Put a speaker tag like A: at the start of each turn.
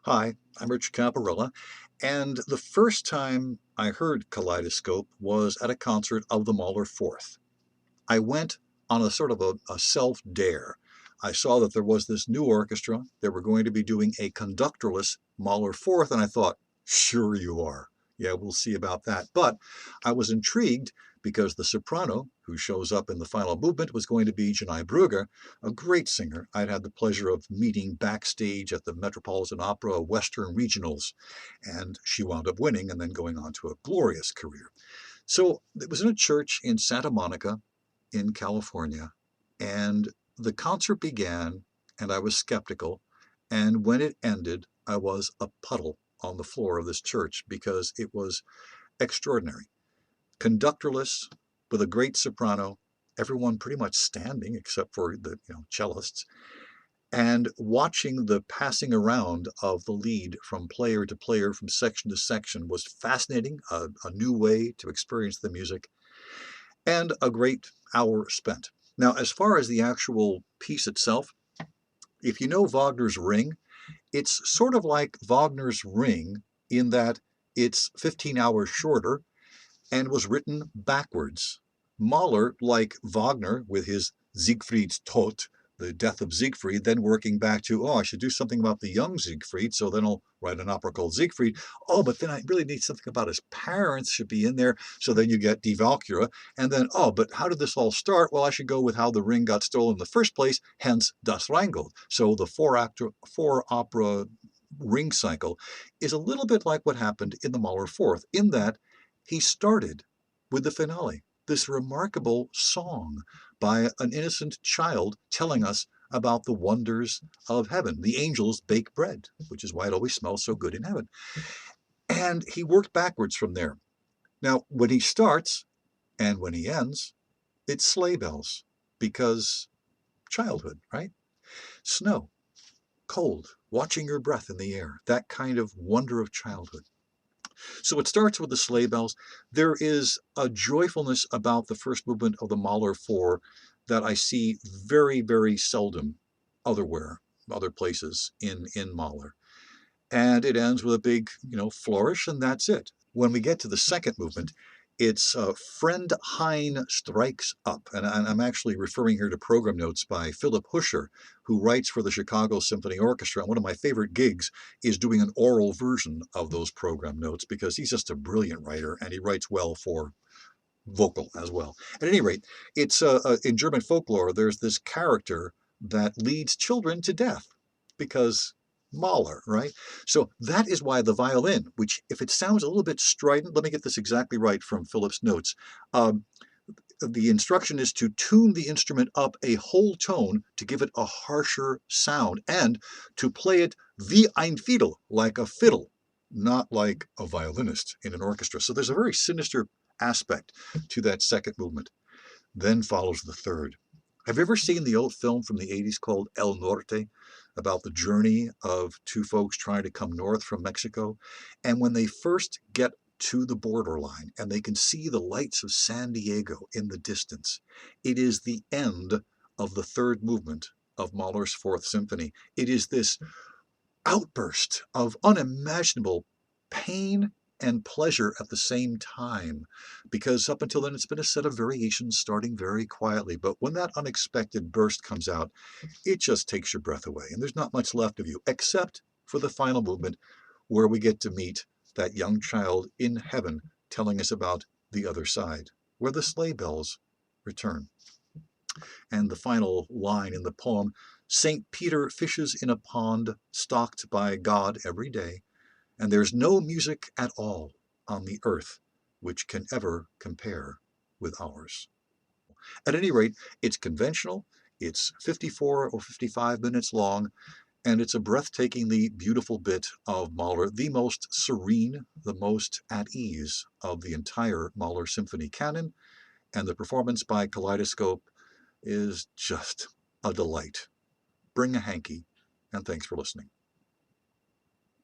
A: Hi, I'm Rich Capparela, and the first time I heard Kaleidoscope was at a concert of the Mahler Fourth. I went on a sort of a self-dare. I saw that there was this new orchestra. They were going to be doing a conductorless Mahler Fourth, and I thought, sure you are. Yeah, we'll see about that. But I was intrigued because the soprano who shows up in the final movement was going to be Janai Brugger, a great singer I'd had the pleasure of meeting backstage at the Metropolitan Opera Western Regionals, and she wound up winning and then going on to a glorious career. So it was in a church in Santa Monica in California, and the concert began, and I was skeptical. And when it ended, I was a puddle on the floor of this church because it was extraordinary. Conductorless, with a great soprano, everyone pretty much standing except for the cellists, and watching the passing around of the lead from player to player, from section to section, was fascinating, a new way to experience the music, and a great hour spent. Now, as far as the actual piece itself, if you know Wagner's Ring, it's sort of like Wagner's Ring in that it's 15 hours shorter and was written backwards. Mahler, like Wagner with his Siegfried's Tod, the death of Siegfried, then working back to, oh, I should do something about the young Siegfried, so then I'll write an opera called Siegfried. Oh, but then I really need something about his parents should be in there, so then you get Die Walküre. And then, oh, but how did this all start? Well, I should go with how the ring got stolen in the first place, hence Das Rheingold. So the four opera ring cycle is a little bit like what happened in the Mahler Fourth, in that he started with the finale, this remarkable song by an innocent child telling us about the wonders of heaven. The angels bake bread, which is why it always smells so good in heaven. And he worked backwards from there. Now, when he starts and when he ends, it's sleigh bells because childhood, right? Snow, cold, watching your breath in the air, that kind of wonder of childhood. So it starts with the sleigh bells. There is a joyfulness about the first movement of the Mahler Four that I see very, very seldom other places in Mahler. And it ends with a big, flourish, and that's it. When we get to the second movement, it's Friend Hein Strikes Up. And I'm actually referring here to program notes by Philip Huscher, who writes for the Chicago Symphony Orchestra. And one of my favorite gigs is doing an oral version of those program notes because he's just a brilliant writer and he writes well for vocal as well. At any rate, it's in German folklore, there's this character that leads children to death because Mahler, right? So that is why the violin, which if it sounds a little bit strident, let me get this exactly right from Philip's notes. The instruction is to tune the instrument up a whole tone to give it a harsher sound and to play it wie ein Fiddle, like a fiddle, not like a violinist in an orchestra. So there's a very sinister aspect to that second movement. Then follows the third. Have you ever seen the old film from the 80s called El Norte about the journey of two folks trying to come north from Mexico? And when they first get to the borderline and they can see the lights of San Diego in the distance, it is the end of the third movement of Mahler's Fourth Symphony. It is this outburst of unimaginable pain and pleasure at the same time, because up until then it's been a set of variations starting very quietly. But when that unexpected burst comes out, it just takes your breath away, and there's not much left of you, except for the final movement where we get to meet that young child in heaven telling us about the other side, where the sleigh bells return. And the final line in the poem, St. Peter fishes in a pond stocked by God every day, and there's no music at all on the earth which can ever compare with ours. At any rate, it's conventional, it's 54 or 55 minutes long, and it's a breathtakingly beautiful bit of Mahler, the most serene, the most at ease of the entire Mahler symphony canon, and the performance by Kaleidoscope is just a delight. Bring a hanky, and thanks for listening.